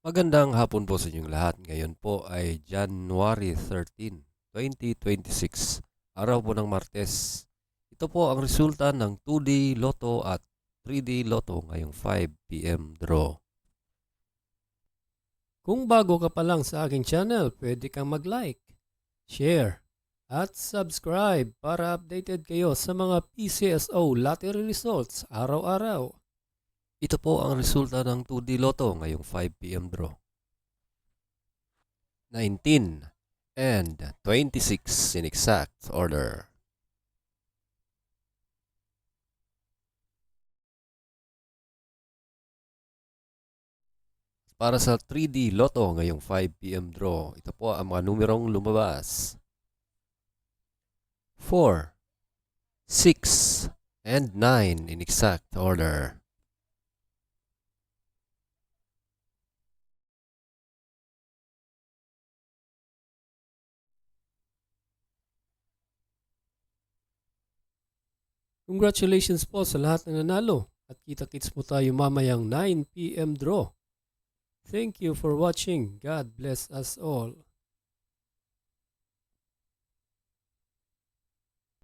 Magandang hapon po sa inyong lahat. Ngayon po ay January 13, 2026, araw po ng Martes. Ito po ang resulta ng 2D Lotto at 3D Lotto ngayong 5 PM draw. Kung bago ka pa lang sa aking channel, pwede kang mag-like, share, at subscribe para updated kayo sa mga PCSO lottery results araw-araw. Ito po ang resulta ng 2D Lotto ngayong 5 PM draw. 19 and 26 in exact order. Para sa 3D Lotto ngayong 5 PM draw, ito po ang mga numerong lumabas. 4, 6, and 9 in exact order. Congratulations po sa lahat ng nanalo at kita-kits mo tayo mamayang 9 PM draw. Thank you for watching. God bless us all.